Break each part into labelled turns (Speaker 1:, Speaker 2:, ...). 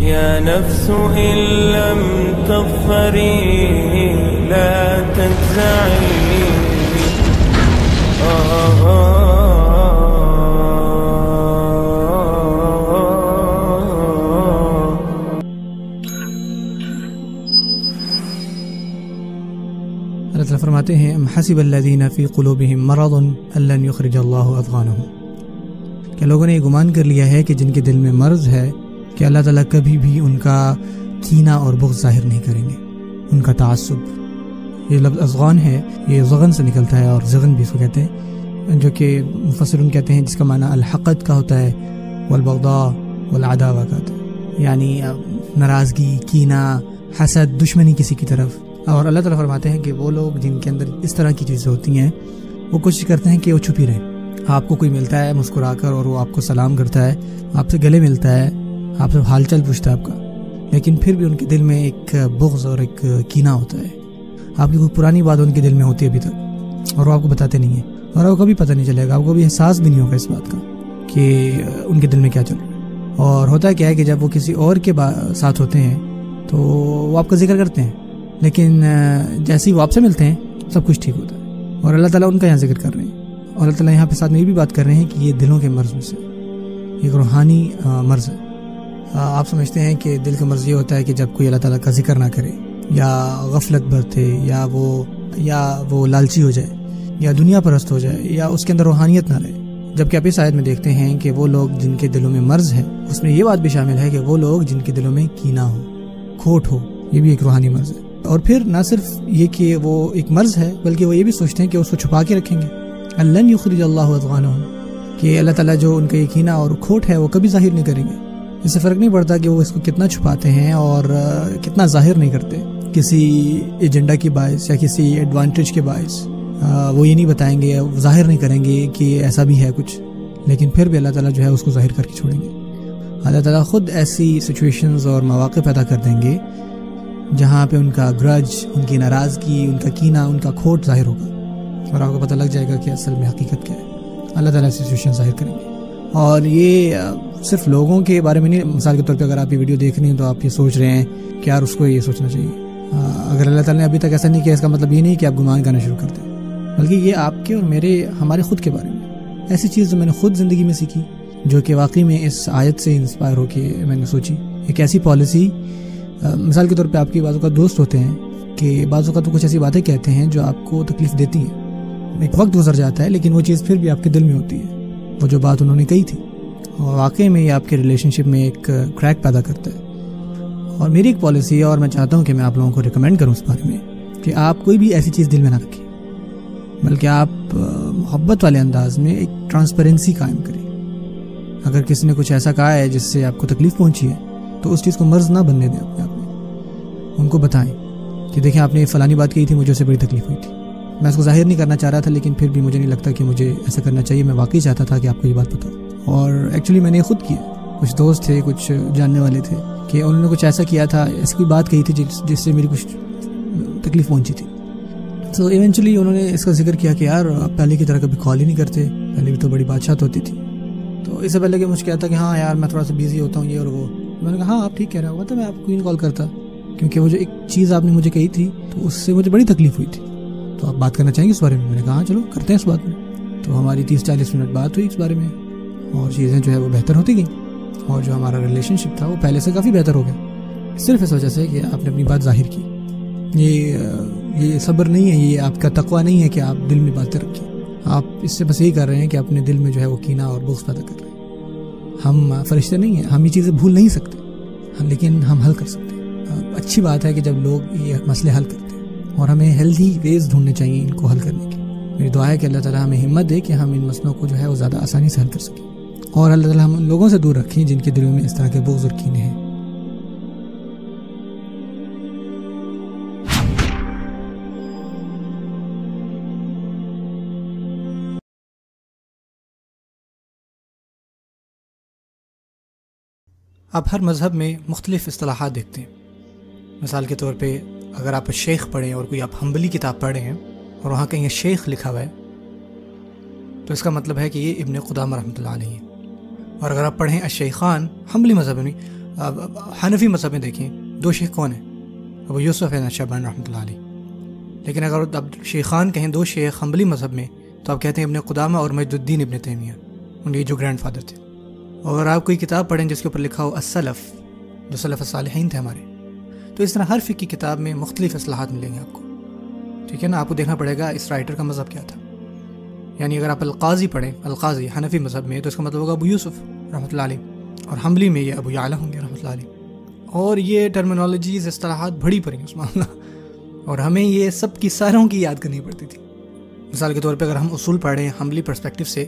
Speaker 1: يا نفس إن لم تظفري لا تجزعي.
Speaker 2: اللہ فرماتے ہیں ام حسب الذین فی قلوبہم مرض ان لن یخرج اللہ اضغانہم، کہ لوگوں نے یہ گمان کر لیا ہے کہ جن کے دل میں مرض ہے کہ اللہ تعالیٰ کبھی بھی ان کا کینہ اور بغض ظاہر نہیں کریں گے، ان کا تعصب۔ یہ لفظ اضغان ہے، یہ ضغن سے نکلتا ہے، اور ضغن بھی اس کو کہتے ہیں، جو کہ مفسرون کہتے ہیں جس کا معنی الحقد کا ہوتا ہے، والبغضاء والعداوہ کا ہوتا ہے، یعنی ناراضگی، کینہ، حسد، دشمنی کسی کی طرف۔ اور اللہ تعالیٰ فرماتے ہیں کہ وہ لوگ جن کے اندر اس طرح کی چیزیں ہوتی ہیں وہ کوشش کرتے ہیں کہ وہ چھپی رہیں۔ آپ کو کوئی ملتا ہے مسکرا کر اور وہ آپ کو سلام کرتا ہے، آپ سے گلے ملتا ہے، آپ سے حال چال پوچھتا ہے آپ کا، لیکن پھر بھی ان کے دل میں ایک بغض اور ایک کینہ ہوتا ہے۔ آپ کی کوئی پرانی بات ان کے دل میں ہوتی ہے ابھی تک، اور وہ آپ کو بتاتے نہیں ہیں، اور آپ کو کبھی پتہ نہیں چلے گا، آپ کو بھی احساس بھی نہیں ہوگا اس بات کا کہ ان کے دل میں کیا چل رہا ہے۔ اور ہوتا کیا ہے کہ جب وہ کسی اور کے ساتھ ہوتے ہیں تو وہ آپ کا ذکر کرتے ہیں، لیکن جیسے ہی وہ آپ سے ملتے ہیں سب کچھ ٹھیک ہوتا ہے۔ اور اللہ تعالیٰ ان کا یہاں ذکر کر رہے ہیں، اور اللہ تعالیٰ یہاں پہ ساتھ میں یہ بھی بات کر رہے ہیں کہ یہ دلوں کے مرض میں سے ایک روحانی مرض ہے۔ آپ سمجھتے ہیں کہ دل کا مرض یہ ہوتا ہے کہ جب کوئی اللہ تعالیٰ کا ذکر نہ کرے، یا غفلت برتے، یا وہ لالچی ہو جائے، یا دنیا پرست ہو جائے، یا اس کے اندر روحانیت نہ رہے۔ جبکہ آپ اس آیت میں دیکھتے ہیں کہ وہ لوگ جن کے دلوں میں مرض ہے، اس میں یہ بات بھی شامل ہے کہ وہ لوگ جن کے دلوں میں کینہ ہو، کھوٹ ہو، یہ بھی ایک روحانی مرض ہے۔ اور پھر نہ صرف یہ کہ وہ ایک مرض ہے، بلکہ وہ یہ بھی سوچتے ہیں کہ اس کو چھپا کے رکھیں گے، لن یخرج اللہ اضغانہم، کہ اللہ تعالیٰ جو ان کا یہ کینہ اور کھوٹ ہے وہ کبھی ظاہر نہیں کریں گے۔ اس سے فرق نہیں پڑتا کہ وہ اس کو کتنا چھپاتے ہیں اور کتنا ظاہر نہیں کرتے، کسی ایجنڈا کی باعث یا کسی ایڈوانٹیج کے باعث وہ یہ نہیں بتائیں گے، ظاہر نہیں کریں گے کہ ایسا بھی ہے کچھ، لیکن پھر بھی اللہ تعالیٰ جو ہے اس کو ظاہر کر کے چھوڑیں گے۔ اللہ تعالیٰ خود ایسی سچویشنز اور مواقع پیدا کر دیں گے جہاں پہ ان کا گرج، ان کی ناراضگی، ان کا کینہ، ان کا کھوٹ ظاہر ہوگا، اور آپ کو پتہ لگ جائے گا کہ اصل میں حقیقت کیا ہے۔ اللہ تعالیٰ ایسی سچویشن ظاہر کریں گے۔ اور یہ صرف لوگوں کے بارے میں نہیں، مثال کے طور پہ اگر آپ یہ ویڈیو دیکھ رہے ہیں تو آپ یہ سوچ رہے ہیں کہ یار اس کو یہ سوچنا چاہیے، اگر اللہ تعالیٰ نے ابھی تک ایسا نہیں کیا، اس کا مطلب یہ نہیں کہ آپ گمان کرنا شروع کر دیں، بلکہ یہ آپ کے اور ہمارے خود کے بارے میں ایسی چیز جو میں نے خود زندگی میں سیکھی، جو کہ واقعی میں اس آیت سے انسپائر ہو کے میں نے سوچی۔ ایک ایسی پالیسی، مثال کے طور پہ آپ کے بعض اوقات دوست ہوتے ہیں کہ بعض اوقات تو کچھ ایسی باتیں کہتے ہیں جو آپ کو تکلیف دیتی ہیں، ایک وقت گزر جاتا ہے لیکن وہ چیز پھر بھی آپ کے دل میں ہوتی ہے، وہ جو بات انہوں نے کہی تھی، اور واقعی میں یہ آپ کے ریلیشن شپ میں ایک کریک پیدا کرتا ہے۔ اور میری ایک پالیسی ہے، اور میں چاہتا ہوں کہ میں آپ لوگوں کو ریکمینڈ کروں اس بارے میں کہ آپ کوئی بھی ایسی چیز دل میں نہ رکھیں، بلکہ آپ محبت والے انداز میں ایک ٹرانسپیرنسی قائم کریں۔ اگر کسی نے کچھ ایسا کہا ہے جس سے آپ کو تکلیف پہنچی ہے تو اس چیز کو مرض نہ بننے دیں اپنے آپ میں، ان کو بتائیں کہ دیکھیں آپ نے فلانی بات کہی تھی، مجھے اسے بڑی تکلیف ہوئی تھی، میں اس کو ظاہر نہیں کرنا چاہ رہا تھا، لیکن پھر بھی مجھے نہیں لگتا کہ مجھے ایسا کرنا چاہیے، میں واقعی چاہتا تھا کہ آپ کو یہ بات بتاؤ۔ اور ایکچولی میں نے خود کیا، کچھ دوست تھے، کچھ جاننے والے تھے کہ انہوں نے کچھ ایسا کیا تھا، ایسی کوئی بات کہی تھی جس سے میری کچھ تکلیف پہنچی تھی، تو ایونچولی انہوں نے اس کا ذکر کیا کہ یار آپ پہلے کی طرح کبھی کال ہی نہیں کرتے، پہلے بھی تو بڑی بادشاہت ہوتی تھی۔ تو اس سے پہلے کہ مجھے کہتا کہ ہاں یار میں تھوڑا سا بیزی ہوتا ہوں یہ اور وہ، میں نے کہا ہاں آپ ٹھیک کہہ رہے ہو، میں آپ کو نہیں کال کرتا، کیونکہ وہ جو ایک چیز آپ نے مجھے کہی تھی تو اس سے مجھے بڑی تکلیف ہوئی تھی، تو آپ بات کرنا چاہیں گے اس بارے میں؟ میں نے کہا ہاں چلو کرتے ہیں اس بات میں۔ تو ہماری 30-40 منٹ بات ہوئی اس بارے میں، اور چیزیں جو ہے وہ بہتر ہوتی گئیں، اور جو ہمارا ریلیشن شپ تھا وہ پہلے سے کافی بہتر ہو گیا، صرف اس وجہ سے کہ آپ نے اپنی بات ظاہر کی۔ یہ صبر نہیں ہے، یہ آپ کا تقویٰ نہیں ہے کہ آپ دل میں باتیں رکھیں، آپ اس سے بس یہی کر رہے ہیں کہ اپنے دل میں جو ہے وہ کینہ اور بغض پیدا کر رہے ہیں۔ ہم فرشتے نہیں ہیں، ہم یہ چیزیں بھول نہیں سکتے، لیکن ہم حل کر سکتے ہیں۔ اچھی بات ہے کہ جب لوگ یہ مسئلے حل کرتے ہیں، اور ہمیں ہیلدی ویز ڈھونڈنے چاہیے ان کو حل کرنے کی۔ میری دعا ہے کہ اللہ تعالیٰ ہمیں ہمت دے کہ ہم ان مسئلوں کو جو ہے وہ زیادہ آسانی سے حل کر سکیں، اور اللہ تعالیٰ ہم ان لوگوں سے دور رکھیں جن کے دلوں میں اس طرح کے بغض اور کینے ہیں۔ آپ ہر مذہب میں مختلف اصطلاحات دیکھتے ہیں۔ مثال کے طور پہ اگر آپ شیخ پڑھیں اور کوئی آپ حنبلی کتاب پڑھیں ہیں اور وہاں کہیں شیخ لکھا ہوا ہے تو اس کا مطلب ہے کہ یہ ابن قدامہ رحمۃ اللہ علیہ ہے۔ اور اگر آپ پڑھیں الشیخان، حنبلی مذہب میں حنفی مذہب میں دیکھیں 2 شیخ کون ہیں؟ ابو یوسف نشابان رحمۃ اللہ علیہ. لیکن اگر اب شیخان کہیں 2 شیخ حنبلی مذہب میں تو آپ کہتے ہیں ابن قدامہ اور مجد الدین ابن تیمیہ، ان کے جو گرینڈ فادر تھے. اور اگر آپ کوئی کتاب پڑھیں جس کے اوپر لکھا ہو السلف، جو سلف الصالحین تھے ہمارے، تو اس طرح ہر فقہ کی کتاب میں مختلف اصطلاحات ملیں گے آپ کو. ٹھیک ہے نا، آپ کو دیکھنا پڑے گا اس رائٹر کا مذہب کیا تھا. یعنی اگر آپ القاضی پڑھیں، القاضی حنفی مذہب میں، تو اس کا مطلب ہوگا ابو یوسف رحمۃ اللہ علیہ، اور حنبلی میں یہ ابو یعلا ہوں گے رحمۃ اللہ علیہ. اور یہ ٹرمینالوجیز، اصطلاحات بڑی پڑیں اس معاملہ، اور ہمیں یہ سب کی ساروں کی یاد کرنی پڑتی تھی. مثال کے طور پہ اگر ہم اصول پڑھیں حنبلی پرسپیکٹو سے،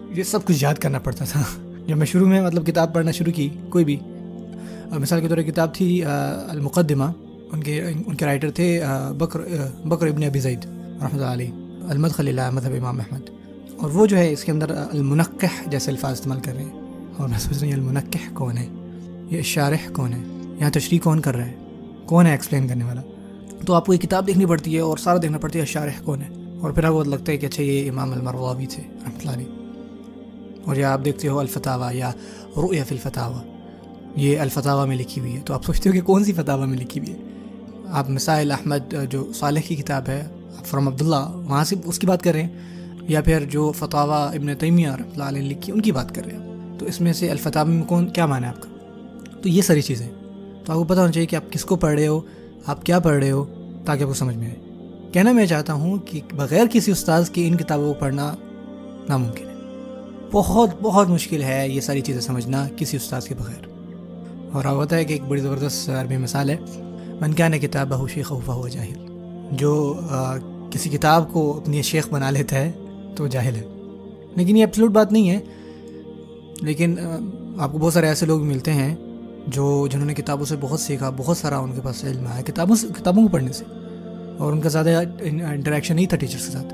Speaker 2: یہ سب کچھ یاد کرنا پڑتا تھا. جب میں شروع میں کتاب پڑھنا شروع کی کوئی بھی، مثال کے طور پر کتاب تھی المقدمہ، ان کے رائٹر تھے بکر ابن ابی زید رحمۃ اللہ علیہ، المدخل الی مذہب امام احمد. اور وہ جو ہے اس کے اندر المنقح جیسے الفاظ استعمال کر رہے ہیں، اور میں سوچ رہی ہوں المنقح کون ہے، یہ شارح کون ہے، یہاں تشریح کون کر رہا ہے، کون ہے ایکسپلین کرنے والا. تو آپ کو یہ کتاب دیکھنی پڑتی ہے اور سارا دیکھنا پڑتی ہے شارح کون ہے. اور پھر آپ کو لگتا ہے کہ اچھا یہ امام المروی تھے رحمۃ اللہ علیہ. اور یا آپ دیکھتے ہو الفتاوی یا رؤیا فی الفتاوی، یہ الفتاوی میں لکھی ہوئی ہے، تو آپ سوچتے ہو کہ کون سی فتاوی میں لکھی ہوئی ہے. آپ مسائل احمد جو صالح کی کتاب ہے فرام عبداللہ، وہاں سے اس کی بات کر رہے ہیں، یا پھر جو فتاوی ابن تیمیہ رحمۃ اللہ علیہ نے لکھی ان کی بات کر رہے ہیں. تو اس میں سے الفتاوی میں کون کیا معنی ہے آپ کا؟ تو یہ ساری چیزیں تو آپ کو پتہ ہونا چاہیے کہ آپ کس کو پڑھ رہے ہو، آپ کیا پڑھ رہے ہو، تاکہ آپ کو سمجھ میں آئے. کہنا میں چاہتا ہوں کہ بغیر کسی استاذ کی ان کتابوں کو پڑھنا ناممکن ہے. بہت بہت مشکل ہے یہ ساری چیزیں سمجھنا کسی استاذ کے بغیر. اور ہوتا ہے کہ ایک بڑی زبردست عربی مثال ہے، من کان کتابہ شیخہ فہو جاہل. جو کسی کتاب کو اپنی شیخ بنا لیتا ہے تو جاہل ہے. لیکن یہ ایبسلوٹ بات نہیں ہے. لیکن آپ کو بہت سارے ایسے لوگ ملتے ہیں جنہوں نے کتابوں سے بہت سیکھا، بہت سارا ان کے پاس علم آیا کتابوں کو پڑھنے سے، اور ان کا زیادہ انٹریکشن نہیں تھا ٹیچرز کے ساتھ.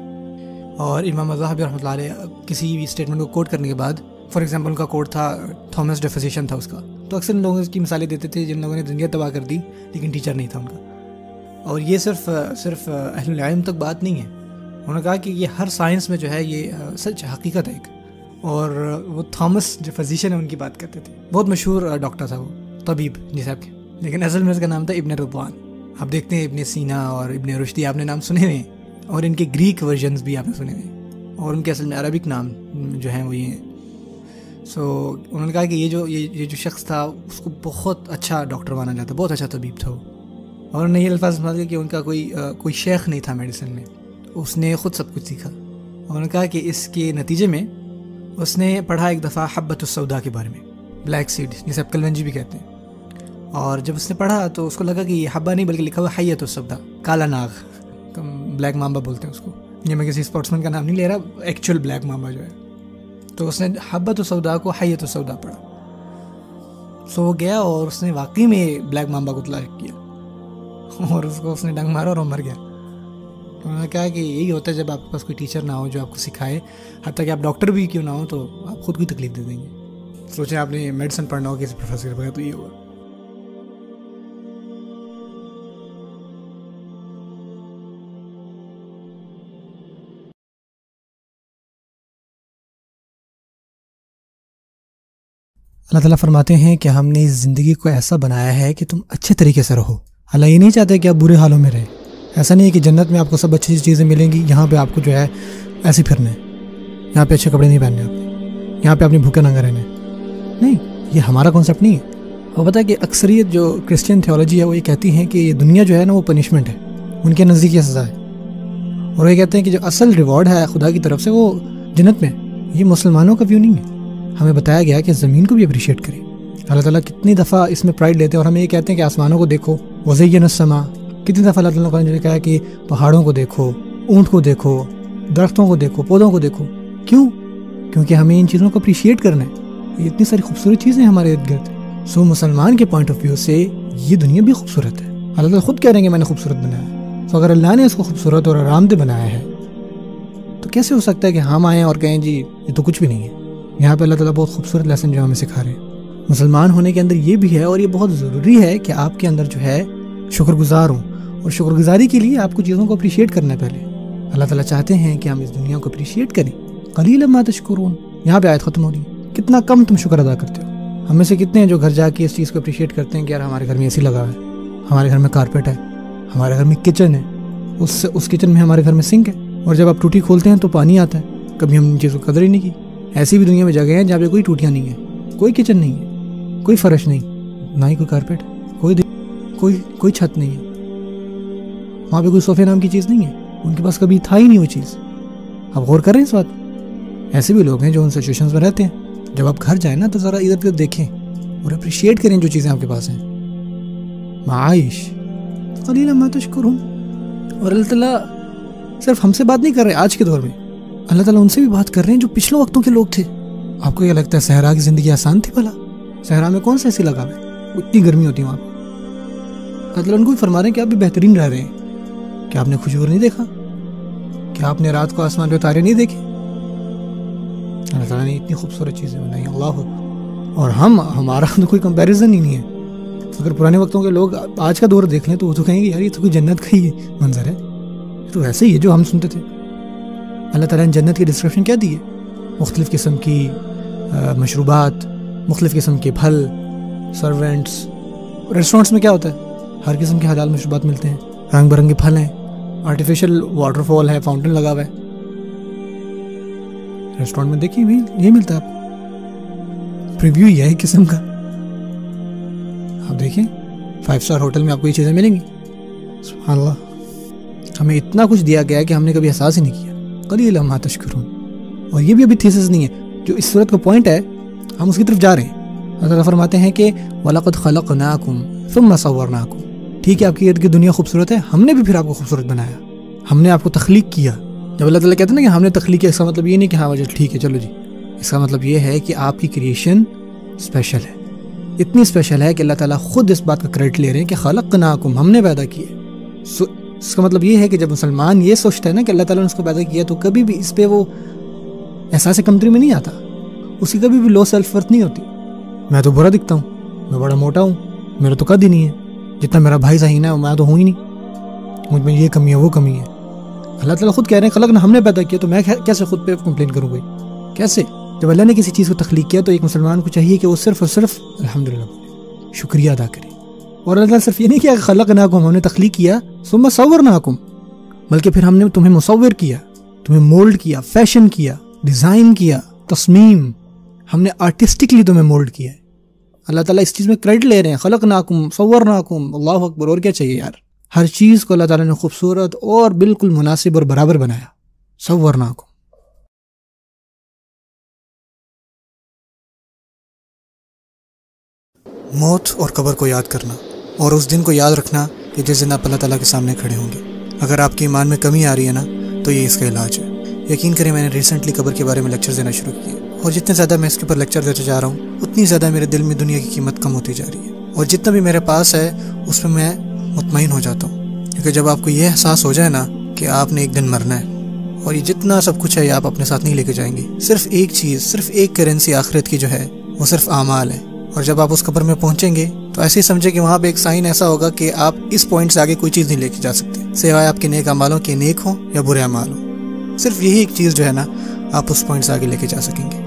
Speaker 2: اور امام الذہبی رحمۃ اللہ علیہ کسی بھی اسٹیٹمنٹ کو کوٹ کرنے کے بعد، فار ایگزامپل ان کا کوٹ تھا تھامس ڈیفیزیشن تھا اس کا، تو اکثر ان لوگوں کی مثالیں دیتے تھے جن لوگوں نے دنیا تباہ کر دی لیکن ٹیچر نہیں تھا ان کا. اور یہ صرف اہل العلم تک بات نہیں ہے. انہوں نے کہا کہ یہ ہر سائنس میں جو ہے یہ سچ حقیقت ہے ایک. اور وہ تھامس جو فزیشین ہے ان کی بات کرتے تھے، بہت مشہور ڈاکٹر تھا وہ، طبیب جی صاحب کے، لیکن اصل میں اس کا نام تھا ابن رضوان. آپ دیکھتے ہیں ابن سینا اور ابن رشدی آپ نے نام سنے ہوئے ہیں، اور ان کے گریک ورژنز بھی آپ نے سنے ہوئے ہیں، اور ان کے اصل میں عربک نام جو ہیں وہ یہ ہیں. انہوں نے کہا کہ یہ جو شخص تھا اس کو بہت اچھا ڈاکٹر مانا جاتا، بہت اچھا طبیب تھا وہ. اور انہوں نے یہ الفاظ استعمال کیا کہ ان کا کوئی شیخ نہیں تھا میڈیسن میں، اس نے خود سب کچھ سیکھا. انہوں نے کہا کہ اس کے نتیجے میں اس نے پڑھا ایک دفعہ حبۃ السوداء کے بارے میں، بلیک سیڈ جسے آپ کلونجی بھی کہتے ہیں. اور جب اس نے پڑھا تو اس کو لگا کہ یہ حبہ نہیں بلکہ لکھا ہوا حیۃ السوداء، کالا ناغ، بلیک مامبا بولتے ہیں اس کو. یہ میں کسی اسپورٹس مین کا نام نہیں لے رہا، ایکچوئل بلیک مامبا جو ہے. تو اس نے حبۃ السوداء کو حیۃ السوداء پڑھا. وہ گیا اور اس نے واقعی میں بلیک مامبا کو تلاش کیا، اور اس کو اس نے ڈنگ مارا اور وہ مر گیا. انہوں نے کہا کہ یہی ہوتا ہے جب آپ کے پاس کوئی ٹیچر نہ ہو جو آپ کو سکھائے، حتیٰ کہ آپ ڈاکٹر بھی کیوں نہ ہو تو آپ خود کی تکلیف دے دیں گے. سوچیں آپ نے میڈیسن پڑھنا ہو کسی پروفیسر کے بغیر تو یہ ہوگا. اللہ تعالیٰ فرماتے ہیں کہ ہم نے اس زندگی کو ایسا بنایا ہے کہ تم اچھے طریقے سے رہو. اللہ یہ نہیں چاہتے کہ آپ برے حالوں میں رہیں. ایسا نہیں ہے کہ جنت میں آپ کو سب اچھی چیزیں ملیں گی، یہاں پہ آپ کو جو ہے ایسے پھرنا ہے، یہاں پہ اچھے کپڑے نہیں پہننے، آپ یہاں پہ اپنے بھوکے ننگے رہنے. نہیں، یہ ہمارا کانسیپٹ نہیں ہے. اور پتہ ہے کہ اکثریت جو کرسچین تھیولوجی ہے وہ یہ کہتی ہیں کہ یہ دنیا جو ہے نا وہ پنشمنٹ ہے، ان کے نزدیک یہ سزا ہے. اور یہ کہتے ہیں کہ جو اصل ریوارڈ ہے خدا کی طرف سے وہ جنت میں. یہ مسلمانوں کا ویو نہیں ہے. ہمیں بتایا گیا کہ زمین کو بھی اپریشیٹ کریں. اللہ تعالیٰ کتنی دفعہ اس میں پرائڈ لیتے ہیں، اور ہمیں یہ کہتے ہیں کہ آسمانوں کو دیکھو، وزین السما. کتنی دفعہ اللہ تعالیٰ نے کہا کہ پہاڑوں کو دیکھو، اونٹ کو دیکھو، درختوں کو دیکھو، پودوں کو دیکھو. کیوں؟ کیونکہ ہمیں ان چیزوں کو اپریشیٹ کرنا ہے. اتنی ساری خوبصورت چیزیں ہمارے ارد گرد. مسلمان کے پوائنٹ آف ویو سے یہ دنیا بھی خوبصورت ہے. اللہ تعالیٰ خود کہہ رہے ہیں کہ میں نے خوبصورت بنایا ہے. تو اگر اللہ نے اس کو خوبصورت اور آرام دہ بنایا ہے تو کیسے ہو سکتا ہے کہ ہم آئیں اور کہیں جی یہ تو کچھ بھی نہیں ہے. یہاں پہ اللہ تعالیٰ بہت خوبصورت لیسن جو ہمیں سکھا رہے ہیں. مسلمان ہونے کے اندر یہ بھی ہے، اور یہ بہت ضروری ہے کہ آپ کے اندر جو ہے شکر گزار ہوں. اور شکر گزاری کے لیے آپ کو چیزوں کو اپریشیٹ کرنا ہے پہلے. اللہ تعالیٰ چاہتے ہیں کہ ہم اس دنیا کو اپریشیٹ کریں. قلیلا ما تشکرون. یہاں پہ آیت ختم ہو رہی ہے. کتنا کم تم شکر ادا کرتے ہو. ہم میں سے کتنے ہیں جو گھر جا کے اس چیز کو اپریشیٹ کرتے ہیں کہ یار ہمارے گھر میں اے سی لگا ہوا ہے, ہمارے گھر میں کارپیٹ ہے, ہمارے گھر میں کچن ہے, اس کچن میں ہمارے گھر میں سنک ہے, اور جب آپ ٹوٹی کھولتے ہیں تو پانی آتا ہے. کبھی ہم ان چیزوں کو قدر ہی نہیں کی. ایسی بھی دنیا میں جگہ ہیں جہاں پہ کوئی ٹوٹیاں نہیں ہیں, کوئی کچن نہیں ہے, کوئی فرش نہیں, نہ ہی کوئی کارپیٹ, کوئی چھت نہیں ہے, وہاں پہ کوئی صوفے نام کی چیز نہیں ہے, ان کے پاس کبھی تھا ہی نہیں وہ چیز. آپ غور کر رہے ہیں اس بات؟ ایسے بھی لوگ ہیں جو ان سچویشنز میں رہتے ہیں. جب آپ گھر جائیں نا تو ذرا ادھر ادھر دیکھیں اور اپریشیٹ کریں جو چیزیں آپ کے پاس ہیں. معائش قلیلا ما تشکرون. اور اللہ تعالیٰ صرف ہم سے بات نہیں کر رہے آج کے دور میں, اللہ تعالیٰ ان سے بھی بات کر رہے ہیں جو پچھلے وقتوں کے لوگ تھے. آپ کو کیا لگتا ہے صحرا کی زندگی آسان تھی بھلا؟ صحرا میں کون سا ایسی لگا ہے, اتنی گرمی ہوتی ہے وہاں پہ. اللہ تعالیٰ ان کو بھی فرما رہے ہیں کہ آپ بھی بہترین رہ رہے ہیں. کیا آپ نے کھجور نہیں دیکھا؟ کیا آپ نے رات کو آسمان پہ تارے نہیں دیکھے؟ اللہ تعالیٰ نے اتنی خوبصورت چیزیں بنائی, اللہ اکبر. اور ہمارا تو کوئی کمپیریزن ہی نہیں ہے. اگر پرانے وقتوں کے لوگ آج کا دور دیکھ لیں تو وہ تو کہیں گے یار یہ تو کوئی جنت کا ہی منظر ہے, تو ایسے ہی ہے جو ہم سنتے تھے. اللہ تعالیٰ نے جنت کی ڈسکرپشن کیا دی ہے؟ مختلف قسم کی مشروبات, مختلف قسم کے پھل, سرونٹس. ریسٹورینٹس میں کیا ہوتا ہے؟ ہر قسم کے حلال مشروبات ملتے ہیں, رنگ برنگے پھل ہیں, آرٹیفیشل واٹر فال ہے, فاؤنٹین لگا ہوا ہے. ریسٹورینٹ میں دیکھیے بھی یہ ملتا ہے آپ کو, پریویو یہ ہے قسم کا. آپ دیکھیں 5 اسٹار ہوٹل میں آپ کو یہ چیزیں ملیں گی. سبحان اللہ, ہمیں اتنا کچھ دیا گیا ہے کہ ہم نے کبھی احساس ہی نہیں کیا. قلیلا ما تشکرون. اور یہ بھی ابھی تھیسس نہیں ہے, جو اس صورت کا پوائنٹ ہے ہم اس کی طرف جا رہے ہیں. اللہ تعالیٰ فرماتے ہیں کہ وَلَقَدْ خَلَقْنَاكُمْ ثُمَّ صَوَّرْنَاكُمْ. ٹھیک ہے آپ کی ارد کی دنیا خوبصورت ہے, ہم نے بھی پھر آپ کو خوبصورت بنایا, ہم نے آپ کو تخلیق کیا. جب اللہ تعالیٰ کہتے ہیں نا کہ ہم نے تخلیق کیا, اس کا مطلب یہ نہیں کہ ہاں وجہ ٹھیک ہے چلو جی. اس کا مطلب یہ ہے کہ آپ کی کریشن اسپیشل ہے, اتنی اسپیشل ہے کہ اللہ تعالیٰ خود اس بات کا کریڈٹ لے رہے ہیں کہ خلقناکم, ہم نے پیدا کیے. اس کا مطلب یہ ہے کہ جب مسلمان یہ سوچتا ہے نا کہ اللہ تعالیٰ نے اس کو پیدا کیا, تو کبھی بھی اس پہ وہ احساس کمتری میں نہیں آتا, اس کی کبھی بھی لو سیلف ورتھ نہیں ہوتی. میں تو برا دکھتا ہوں, میں بڑا موٹا ہوں, میرا تو قد ہی نہیں ہے, جتنا میرا بھائی ذہین ہے میں تو ہوں ہی نہیں, مجھ میں یہ کمی ہے وہ کمی ہے. اللہ تعالیٰ خود کہہ رہے ہیں خلقنا, ہم نے پیدا کیا, تو میں کیسے خود پہ کمپلین کروں گئی؟ کیسے؟ جب اللہ نے کسی چیز کو تخلیق کیا تو ایک مسلمان کو چاہیے کہ وہ صرف اور صرف الحمدللہ شکریہ ادا کرے. اور اللہ تعالیٰ صرف یہ نہیں کیا کہ خلقناکم, ہم نے تخلیق کیا, ثم صورناکم, بلکہ پھر ہم نے تمہیں مصور کیا, تمہیں مولڈ کیا, فیشن کیا, ڈیزائن کیا, تصمیم, ہم نے آرٹسٹکلی تمہیں مولڈ کیا ہے. اللہ تعالیٰ اس چیز میں کریڈٹ لے رہے ہیں, خلقناکم صورناکم. اللہ اکبر. اور کیا چاہیے یار؟ ہر چیز کو اللہ تعالیٰ نے خوبصورت اور بالکل مناسب اور برابر بنایا. صورناکم. موت اور قبر کو یاد کرنا, اور اس دن کو یاد رکھنا کہ جس دن آپ اللہ تعالیٰ کے سامنے کھڑے ہوں گے. اگر آپ کے ایمان میں کمی آ رہی ہے نا, تو یہ اس کا علاج ہے. یقین کریں میں نے ریسنٹلی قبر کے بارے میں لیکچر دینا شروع کیے, اور جتنے زیادہ میں اس کے اوپر لیکچر دیتے جا رہا ہوں اتنی زیادہ میرے دل میں دنیا کی قیمت کم ہوتی جا رہی ہے, اور جتنا بھی میرے پاس ہے اس میں مطمئن ہو جاتا ہوں. کیونکہ جب آپ کو یہ احساس ہو جائے نا کہ آپ نے ایک دن مرنا ہے, اور یہ جتنا سب کچھ ہے یہ آپ اپنے ساتھ نہیں لے کے جائیں گے, صرف ایک چیز, صرف ایک کرنسی آخرت کی جو ہے وہ صرف اعمال ہے. اور جب آپ اس قبر میں پہنچیں گے تو ایسے ہی سمجھے کہ وہاں پہ ایک سائن ایسا ہوگا کہ آپ اس پوائنٹ سے آگے کوئی چیز نہیں لے کے جا سکتے, سوائے آپ کے نیک اعمالوں کے نیک ہوں یا برے اعمال ہوں. صرف یہی ایک چیز جو ہے نا آپ اس پوائنٹ سے آگے لے کے جا سکیں گے.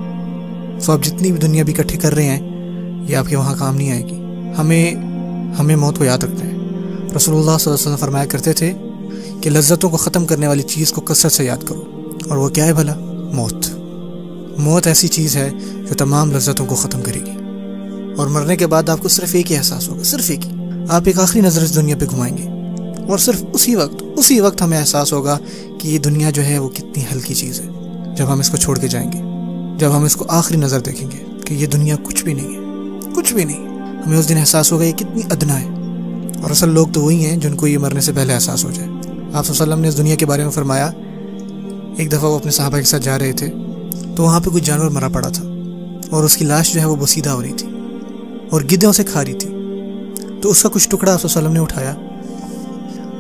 Speaker 2: سو آپ جتنی بھی دنیا بھی اکٹھی کر رہے ہیں یہ آپ کے وہاں کام نہیں آئے گی. ہمیں موت کو یاد رکھنا ہے. رسول اللہ صلی اللہ علیہ وسلم فرمایا کرتے تھے کہ لذتوں کو ختم کرنے والی چیز کو کثرت سے یاد کرو, اور وہ کیا ہے بھلا؟ موت. موت ایسی چیز ہے جو تمام لذتوں کو ختم کرے گی, اور مرنے کے بعد آپ کو صرف ایک ہی احساس ہوگا, صرف ایک ہی. آپ ایک آخری نظر اس دنیا پہ گھمائیں گے, اور صرف اسی وقت ہمیں احساس ہوگا کہ یہ دنیا جو ہے وہ کتنی ہلکی چیز ہے. جب ہم اس کو چھوڑ کے جائیں گے, جب ہم اس کو آخری نظر دیکھیں گے کہ یہ دنیا کچھ بھی نہیں ہے, کچھ بھی نہیں, ہمیں اس دن احساس ہوگا یہ کتنی ادنا ہے. اور اصل لوگ تو وہی ہیں جن کو یہ مرنے سے پہلے احساس ہو جائے. آپ صلی اللہ علیہ وسلم نے اس دنیا کے بارے میں فرمایا, ایک دفعہ وہ اپنے صحابہ کے ساتھ جا رہے تھے تو وہاں پہ کوئی جانور مرا پڑا تھا, اور اس کی لاش جو ہے وہ بوسیدہ ہو رہی تھی اور گدھوں سے کھا رہی تھی. تو اس کا کچھ ٹکڑا آپ صلی اللہ علیہ وسلم نے اٹھایا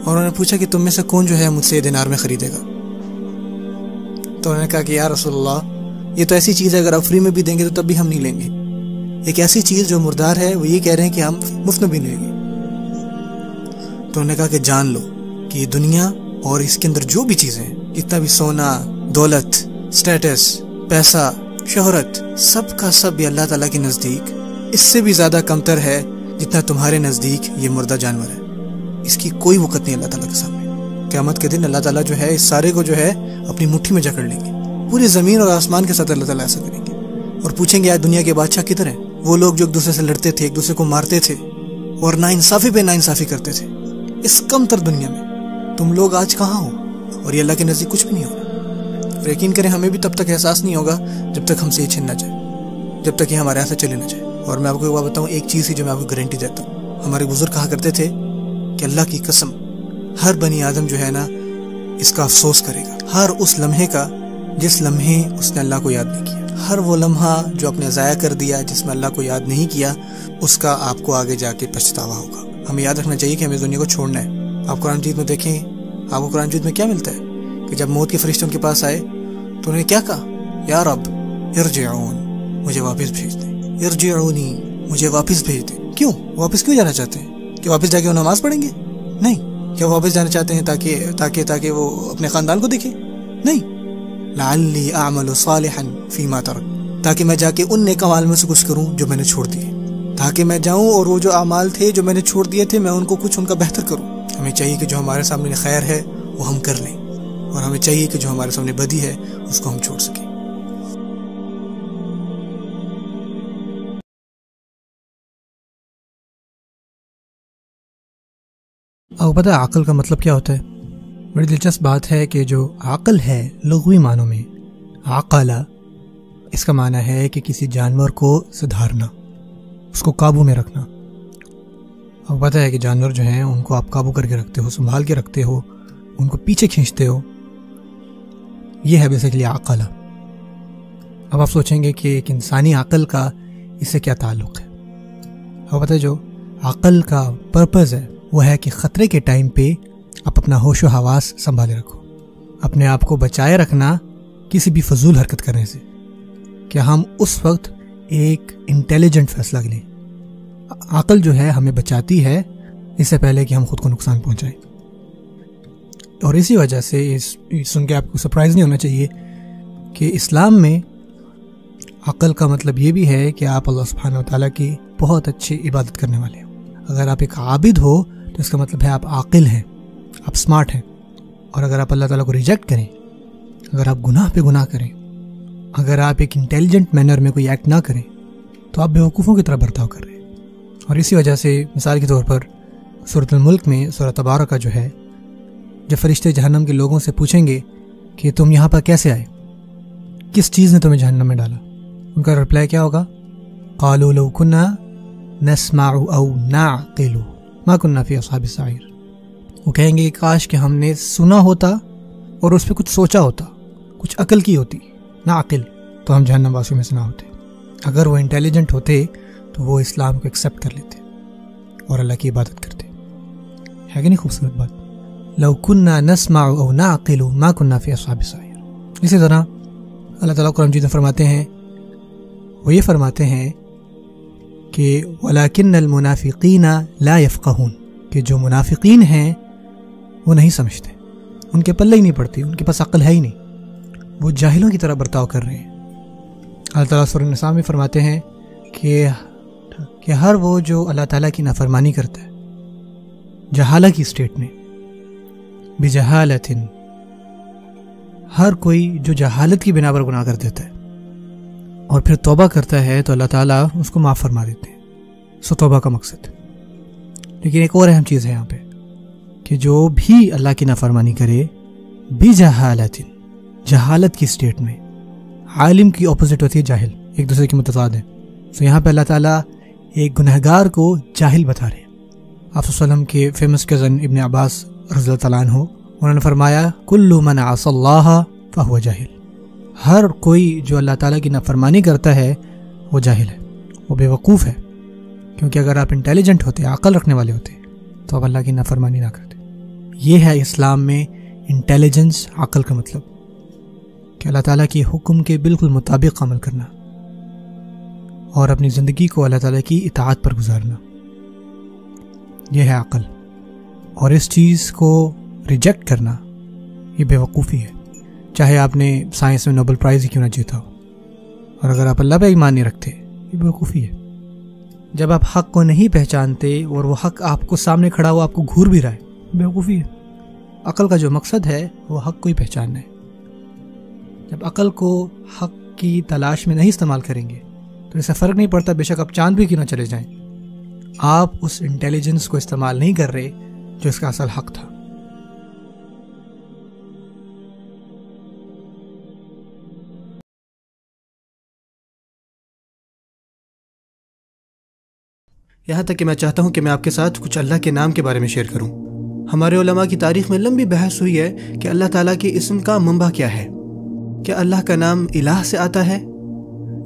Speaker 2: اور انہوں نے پوچھا کہ تم میں سے کون جو ہے مجھ سے دینار میں خریدے گا؟ تو انہوں نے کہا کہ یا رسول اللہ, یہ تو ایسی چیز ہے اگر آپ فری میں بھی دیں گے تو تب بھی ہم نہیں لیں گے. ایک ایسی چیز جو مردار ہے وہ یہ کہہ رہے ہیں کہ ہم مفت میں بھی نہیں لیں گے. تو انہوں نے کہا کہ جان لو کہ یہ دنیا اور اس کے اندر جو بھی چیزیں ہیں, جتنا بھی سونا, دولت, سٹیٹس, پیسہ, شہرت, سب کا سب یہ اللہ تعالیٰ کے نزدیک اس سے بھی زیادہ کمتر ہے جتنا تمہارے نزدیک یہ مردہ جانور ہے. اس کی کوئی وقت نہیں اللہ تعالیٰ کے سامنے. قیامت کے دن اللہ تعالیٰ جو ہے اس سارے کو جو ہے اپنی مٹھی میں جکڑ لیں گے. پوری زمین اور آسمان کے ساتھ اللہ تعالیٰ ایسا کریں گے اور پوچھیں گے آج دنیا کے بادشاہ کدھر ہیں؟ وہ لوگ جو ایک دوسرے سے لڑتے تھے، ایک دوسرے کو مارتے تھے اور ناانصافی پہ ناانصافی کرتے تھے. اس کم تر دنیا میں تم لوگ آج کہاں ہو؟ اور یہ اللہ کے نزدیک کچھ بھی نہیں ہوگا. اور یقین کریں ہمیں بھی تب تک احساس نہیں ہوگا جب تک ہم سے یہ چھن نہ جائے، جب تک یہ ہمارے ہاتھ سے چلے نہ جائے. اور میں آپ کو ایک بات بتاؤں، ایک چیز ہی جو میں آپ کو گارنٹی دیتا ہوں، ہمارے بزرگ کہا کرتے تھے کہ اللہ کی قسم ہر بنی آدم جو ہے نا اس کا افسوس کرے گا، ہر اس لمحے کا جس لمحے اس نے اللہ کو یاد نہیں کیا. ہر وہ لمحہ جو آپ نے ضائع کر دیا جس میں اللہ کو یاد نہیں کیا، اس کا آپ کو آگے جا کے پچھتاوا ہوگا. ہمیں یاد رکھنا چاہیے کہ ہمیں دنیا کو چھوڑنا ہے. آپ قرآن مجید میں دیکھیں، آپ کو قرآن مجید میں کیا ملتا ہے کہ جب موت کے فرشتے ان کے پاس آئے تو انہوں نے کیا کہا؟ یا رب ارجعون، مجھے واپس بھیج دیں. ارجعونی، مجھے واپس بھیج دیں. کیوں واپس کیوں جانا چاہتے ہیں؟ کہ واپس جا کے وہ نماز پڑھیں گے؟ نہیں. کیا واپس جانا چاہتے ہیں تاکہ وہ اپنے خاندان کو دیکھیں؟ نہیں. لعلی اعمل صالحا فیما ترک، تاکہ میں جا کے ان نیک اعمال میں سے کچھ کروں جو میں نے چھوڑ دیے، تاکہ میں جاؤں اور وہ جو اعمال تھے جو میں نے چھوڑ دیے تھے میں ان کو کچھ ان کا بہتر کروں. ہمیں چاہیے کہ جو ہمارے سامنے خیر ہے وہ ہم کر لیں، اور ہمیں چاہیے کہ جو ہمارے سامنے بدی ہے اس کو ہم چھوڑ سکیں. آپ کو پتہ ہے عقل کا مطلب کیا ہوتا ہے؟ بڑی دلچسپ بات ہے کہ جو عقل ہے لغوی معنوں میں عقلا، اس کا معنی ہے کہ کسی جانور کو سدھارنا، اس کو قابو میں رکھنا. آپ کو پتہ ہے کہ جانور جو ہیں ان کو آپ قابو کر کے رکھتے ہو، سنبھال کے رکھتے ہو، ان کو پیچھے کھینچتے ہو. یہ ہے بیسیکلی عقلا. اب آپ سوچیں گے کہ ایک انسانی عقل کا اس سے کیا تعلق ہے؟ آپ کو پتہ ہے جو عقل کا پرپز ہے وہ ہے کہ خطرے کے ٹائم پہ آپ اپنا ہوش و حواس سنبھالے رکھو، اپنے آپ کو بچائے رکھنا کسی بھی فضول حرکت کرنے سے، کہ ہم اس وقت ایک انٹیلیجنٹ فیصلہ لیں. عقل جو ہے ہمیں بچاتی ہے اس سے پہلے کہ ہم خود کو نقصان پہنچائیں. اور اسی وجہ سے سن کے آپ کو سرپرائز نہیں ہونا چاہیے کہ اسلام میں عقل کا مطلب یہ بھی ہے کہ آپ اللہ سبحانہ وتعالیٰ کی بہت اچھی عبادت کرنے والے ہیں. اگر آپ ایک عابد ہو تو اس کا مطلب ہے آپ عاقل ہیں، آپ سمارٹ ہیں. اور اگر آپ اللہ تعالیٰ کو ریجیکٹ کریں، اگر آپ گناہ پہ گناہ کریں، اگر آپ ایک انٹیلیجنٹ مینر میں کوئی ایکٹ نہ کریں تو آپ بیوقوفوں کی طرح برتاؤ کر رہے ہیں. اور اسی وجہ سے مثال کے طور پر سورۃ الملک میں سورۃ تبارکہ جو ہے، جب فرشتے جہنم کے لوگوں سے پوچھیں گے کہ تم یہاں پر کیسے آئے، کس چیز نے تمہیں جہنم میں ڈالا، ان کا رپلائی کیا ہوگا؟ قالوا لو كنا نسمع او نعقل ما كنا في اصحاب السعير. وہ کہیں گے کہ کاش کہ ہم نے سنا ہوتا اور اس پہ کچھ سوچا ہوتا، کچھ عقل کی ہوتی، نعقل، تو ہم جہنم واسیوں میں سے نہ ہوتے. اگر وہ انٹیلیجنٹ ہوتے تو وہ اسلام کو ایکسیپٹ کر لیتے اور اللہ کی عبادت کرتے. ہے کہ نہیں خوبصورت بات؟ لو كنا نسمع او نعقل ما كنا في اصحاب السعير. اسی طرح اللہ تعالیٰ قرآن مجید میں فرماتے ہیں، وہ یہ فرماتے ہیں کہ وَلَكِنَّ الْمُنَافِقِينَ لَا يَفْقَهُونَ، کہ جو منافقین ہیں وہ نہیں سمجھتے، ان کے پلے ہی نہیں پڑتی، ان کے پاس عقل ہے ہی نہیں، وہ جاہلوں کی طرح برتاؤ کر رہے ہیں. اللہ تعالیٰ سورۃ النساء میں فرماتے ہیں کہ ہر وہ جو اللہ تعالیٰ کی نافرمانی کرتا ہے جہالہ کی اسٹیٹ میں، بجہالۃ، ہر کوئی جو جہالت کی بنا پر گناہ کر دیتا ہے اور پھر توبہ کرتا ہے تو اللہ تعالیٰ اس کو معاف فرما دیتے ہیں. سو توبہ کا مقصد. لیکن ایک اور اہم چیز ہے یہاں پہ کہ جو بھی اللہ کی نافرمانی کرے بجہالۃ، جہالت کی اسٹیٹ میں، عالم کی اپوزٹ ہوتی ہے جاہل، ایک دوسرے کی متضاد ہیں. تو یہاں پہ اللہ تعالیٰ ایک گنہگار کو جاہل بتا رہے ہیں. آپ صلی اللہ علیہ وسلم کے فیمس کزن ابن عباس رضی اللہ تعالیٰ عنہ، انہوں نے فرمایا کل من عصى اللہ فہو جاہل. ہر کوئی جو اللہ تعالیٰ کی نافرمانی کرتا ہے وہ جاہل ہے، وہ بے وقوف ہے. کیونکہ اگر آپ انٹیلیجنٹ ہوتے، عقل رکھنے والے ہوتے تو آپ اللہ کی نافرمانی نہ کرتے. یہ ہے اسلام میں انٹیلیجنس، عقل کا مطلب، کہ اللہ تعالیٰ کی حکم کے بالکل مطابق عمل کرنا اور اپنی زندگی کو اللہ تعالیٰ کی اطاعت پر گزارنا. یہ ہے عقل. اور اس چیز کو ریجیکٹ کرنا یہ بے وقوفی ہے، چاہے آپ نے سائنس میں نوبل پرائز ہی کیوں نہ جیتا ہو. اور اگر آپ اللہ پہ ایمان نہیں رکھتے یہ بے وقوفی ہے. جب آپ حق کو نہیں پہچانتے اور وہ حق آپ کو سامنے کھڑا ہوا آپ کو گھور بھی رہا ہے، بیوقوفی ہے۔ عقل کا جو مقصد ہے وہ حق کو ہی پہچاننا ہے۔ جب عقل کو حق کی تلاش میں نہیں استعمال کریں گے تو اسے فرق نہیں پڑتا بے شک آپ چاند بھی کیوں نہ چلے جائیں، آپ اس انٹیلیجنس کو استعمال نہیں کر رہے جو اس کا اصل حق تھا۔ یہاں تک کہ میں چاہتا ہوں کہ میں آپ کے ساتھ کچھ اللہ کے نام کے بارے میں شیئر کروں۔ ہمارے علماء کی تاریخ میں لمبی بحث ہوئی ہے کہ اللہ تعالیٰ کے اسم کا منبع کیا ہے۔ کیا اللہ کا نام الہ سے آتا ہے،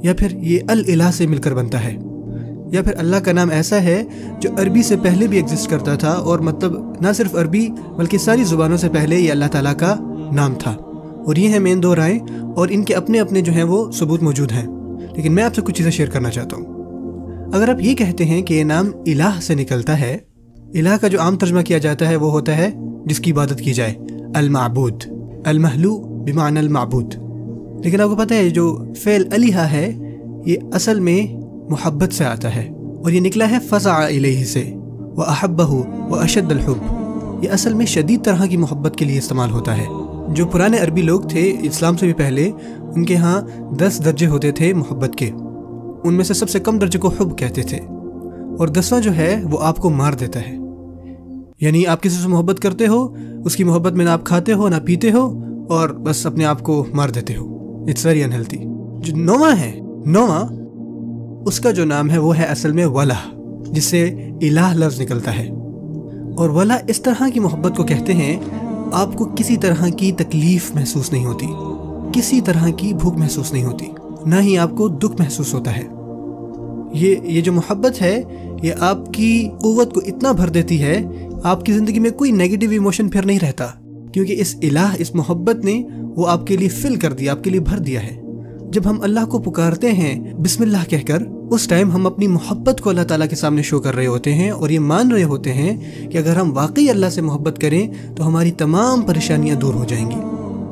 Speaker 2: یا پھر یہ الالہ سے مل کر بنتا ہے، یا پھر اللہ کا نام ایسا ہے جو عربی سے پہلے بھی ایگزسٹ کرتا تھا، اور مطلب نہ صرف عربی بلکہ ساری زبانوں سے پہلے یہ اللہ تعالیٰ کا نام تھا۔ اور یہ ہیں مین دو رائے، اور ان کے اپنے اپنے جو ہیں وہ ثبوت موجود ہیں، لیکن میں آپ سے کچھ چیزیں شیئر کرنا چاہتا ہوں۔ اگر آپ یہ کہتے ہیں کہ یہ نام الہ سے نکلتا ہے، الہ کا جو عام ترجمہ کیا جاتا ہے وہ ہوتا ہے جس کی عبادت کی جائے، المعبود، المہلو بمعنی المعبود، لیکن آپ کو پتہ ہے جو فعل الہ ہے یہ اصل میں محبت سے آتا ہے، اور یہ نکلا ہے فزع الیہ سے، واحبہ واشد الحب، یہ اصل میں شدید طرح کی محبت کے لیے استعمال ہوتا ہے۔ جو پرانے عربی لوگ تھے اسلام سے بھی پہلے، ان کے ہاں 10 درجے ہوتے تھے محبت کے، ان میں سے سب سے کم درجے کو حب کہتے تھے، اور 10واں جو ہے وہ آپ کو مار دیتا ہے۔ یعنی آپ کسی سے محبت کرتے ہو، اس کی محبت میں نہ آپ کھاتے ہو نہ پیتے ہو، اور بس اپنے آپ کو مار دیتے ہو۔ It's very انہیلتھی۔ جو 9واں ہے، 9واں اس کا جو نام ہے وہ ہے اصل میں ولہ، جس سے الہ لفظ نکلتا ہے، اور ولہ اس طرح کی محبت کو کہتے ہیں آپ کو کسی طرح کی تکلیف محسوس نہیں ہوتی، کسی طرح کی بھوک محسوس نہیں ہوتی، نہ ہی آپ کو دکھ محسوس ہوتا ہے۔ یہ جو محبت ہے یہ آپ کی قوت کو اتنا بھر دیتی ہے، آپ کی زندگی میں کوئی نیگیٹو ایموشن پھر نہیں رہتا، کیونکہ اس الہ، اس محبت نے وہ آپ کے لیے فل کر دیا، آپ کے لیے بھر دیا ہے۔ جب ہم اللہ کو پکارتے ہیں بسم اللہ کہہ کر، اس ٹائم ہم اپنی محبت کو اللہ تعالیٰ کے سامنے شو کر رہے ہوتے ہیں، اور یہ مان رہے ہوتے ہیں کہ اگر ہم واقعی اللہ سے محبت کریں تو ہماری تمام پریشانیاں دور ہو جائیں گی۔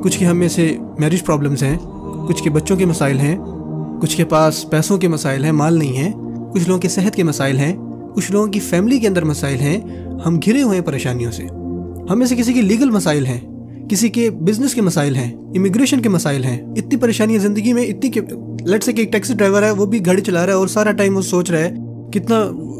Speaker 2: کچھ کے ہم میں سے میرج پرابلمز ہیں، کچھ کے بچوں کے مسائل ہیں، کچھ کے پاس پیسوں کے مسائل ہیں، مال نہیں ہے، کچھ لوگوں کے صحت کے مسائل ہیں، کچھ لوگوں کی فیملی کے اندر مسائل ہیں، ہم گھرے ہوئے ہیں پریشانیوں سے۔ ہم میں سے کسی کے لیگل مسائل ہیں، کسی کے بزنس کے مسائل ہیں، امیگریشن کے مسائل ہیں، اتنی پریشانیاں زندگی میں، اتنی کہ لیٹس سے کہ ایک ٹیکسی ڈرائیور ہے، وہ بھی گاڑی چلا رہا ہے اور سارا ٹائم وہ سوچ رہا ہے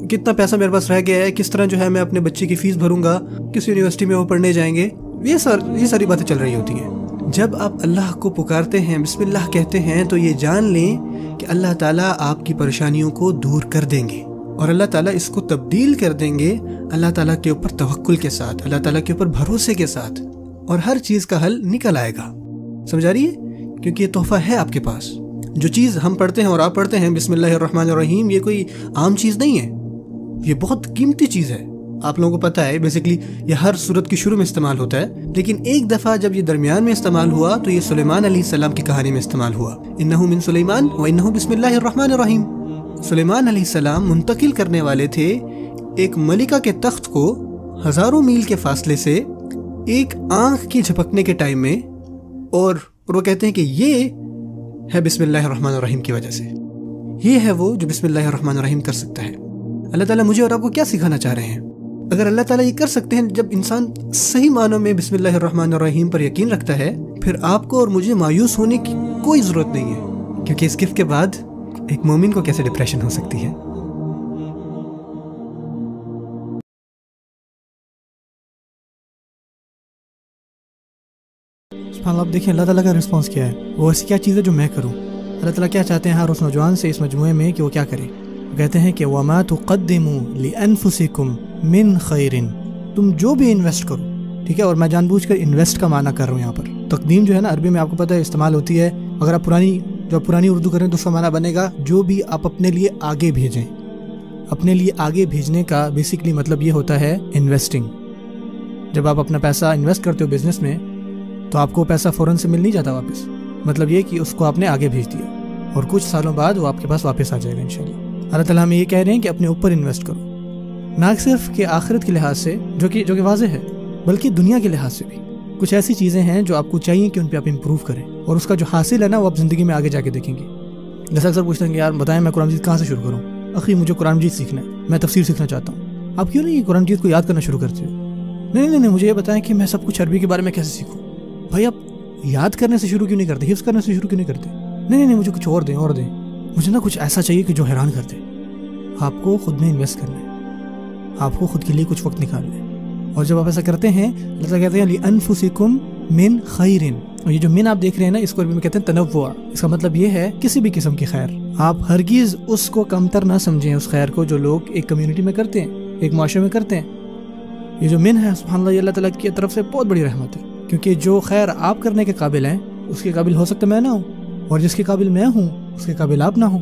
Speaker 2: کتنا پیسہ میرے پاس رہ گیا ہے، کس طرح جو ہے میں اپنے بچے کی فیس بھروں گا، کس یونیورسٹی میں وہ پڑھنے جائیں گے، یہ ساری باتیں چل رہی ہوتی ہیں۔ جب آپ اللہ کو پکارتے ہیں، بسم اللہ کہتے ہیں، تو یہ جان لیں کہ اللہ تعالیٰ آپ کی پریشانیوں کو دور کر دیں گے، اور اللہ تعالیٰ اس کو تبدیل کر دیں گے اللہ تعالیٰ کے اوپر توکل کے ساتھ، اللہ تعالیٰ کے اوپر بھروسے کے ساتھ، اور ہر چیز کا حل نکل آئے گا۔ سمجھا رہی ہے؟ کیونکہ یہ تحفہ ہے آپ کے پاس۔ جو چیز ہم پڑھتے ہیں اور آپ پڑھتے ہیں بسم اللہ الرحمن الرحیم، یہ کوئی عام چیز نہیں ہے، یہ بہت قیمتی چیز ہے۔ آپ لوگوں کو پتہ ہے بیسیکلی یہ ہر سورت کی شروع میں استعمال ہوتا ہے، لیکن ایک دفعہ جب یہ درمیان میں استعمال ہوا تو یہ سلیمان علیہ السلام کی کہانی میں استعمال ہوا، انہ من سلیمان و انہ بسم اللہ الرحمن الرحیم۔ سلیمان علیہ السلام منتقل کرنے والے تھے ایک ملکہ کے تخت کو ہزاروں میل کے فاصلے سے ایک آنکھ کی جھپکنے کے ٹائم میں، اور وہ کہتے ہیں کہ یہ ہے بسم اللہ الرحمن الرحیم کی وجہ سے، یہ ہے وہ جو بسم اللہ الرحمن الرحیم کر سکتا ہے۔ اللہ تعالیٰ مجھے اور آپ کو کیا سکھانا چاہ رہے ہیں؟ اگر اللہ تعالیٰ یہ کر سکتے ہیں، جب انسان صحیح معنوں میں بسم اللہ الرحمن الرحیم پر یقین رکھتا ہے، پھر آپ کو اور مجھے مایوس ہونے کی کوئی ضرورت نہیں ہے، کیونکہ اس گفٹ کے بعد ایک مومن کو کیسے ڈپریشن ہو سکتی ہے۔ آپ دیکھیں اللہ تعالیٰ کا رسپانس کیا ہے، وہ ایسی کیا چیز ہے جو میں کروں۔ اللہ تعالیٰ کیا چاہتے ہیں ہر اس نوجوان سے اس مجموعے میں کہ وہ کیا کرے؟ وہ کہتے ہیں کہ وَمَا تُقَدِّمُوا لِأَنفُسِكُمْ مِنْ خَيْرٍ، تم جو بھی انویسٹ کرو، ٹھیک ہے، اور میں جان بوجھ کر انویسٹ کا معنی کر رہا ہوں یہاں پر۔ تقدیم جو ہے نا عربی میں آپ کو پتہ ہے استعمال ہوتی ہے، اگر آپ پرانی اردو کریں تو اس کا معنی بنے گا جو بھی آپ اپنے لیے آگے بھیجیں۔ اپنے لیے آگے بھیجنے کا بیسکلی مطلب یہ ہوتا ہے انویسٹنگ۔ جب آپ اپنا پیسہ انویسٹ کرتے ہو بزنس میں تو آپ کو پیسہ فوراً سے مل نہیں جاتا واپس، مطلب یہ کہ اس کو آپ نے آگے بھیج دیا اور کچھ سالوں بعد وہ آپ کے پاس واپس آ جائے گا انشاءاللہ۔ اللہ تعالیٰ ہمیں یہ کہہ رہے ہیں کہ اپنے اوپر انویسٹ کرو، نہ صرف کہ آخرت کے لحاظ سے جو کہ واضح ہے، بلکہ دنیا کے لحاظ سے بھی کچھ ایسی چیزیں ہیں جو آپ کو چاہیے کہ ان پہ آپ امپروو کریں، اور اس کا جو حاصل ہے نا وہ آپ زندگی میں آگے جا کے دیکھیں گے۔ جیسا اکثر پوچھتے ہیں کہ یار بتائیں میں قرآن مجید کہاں سے شروع کروں، اخی مجھے قرآن مجید سیکھنا ہے, میں تفسیر سیکھنا چاہتا ہوں, آپ کیوں نہیں یہ قرآن مجید کو یاد کرنا شروع کرتے ہو؟ نہیں, مجھے یہ بتائیں کہ میں سب کچھ عربی کے بارے میں کیسے سیکھوں. بھائی آپ یاد کرنے سے شروع کیوں نہیں کرتے, حفظ کرنے سے شروع کیوں نہیں کرتے؟ نہیں, مجھے کچھ اور دیں, مجھے نا کچھ ایسا چاہیے کہ جو حیران کر دے. آپ کو خود میں انویسٹ کرنا ہے, آپ کو خود کے لیے کچھ وقت نکالنا ہے. اور جب آپ ایسا کرتے ہیں, اللہ تعالیٰ کہتے ہیں لِأَنفُسِكُم مِّن خَيْرٍ, اور یہ جو من آپ دیکھ رہے ہیں نا, اس کو عربی میں کہتے ہیں تنوع. اس کا مطلب یہ ہے کسی بھی قسم کی خیر. آپ ہرگز اس کو کمتر نہ سمجھیں, اس خیر کو جو لوگ ایک کمیونٹی میں کرتے ہیں, ایک معاشرے میں کرتے ہیں. یہ جو من ہے سبحان اللہ, یہ اللہ تعالیٰ کی طرف سے بہت بڑی رحمت ہے, کیونکہ جو خیر آپ کرنے کے قابل ہیں اس کے قابل ہو سکتا میں نہ ہوں, اور جس کے قابل میں ہوں اس کے قابل آپ نہ ہوں.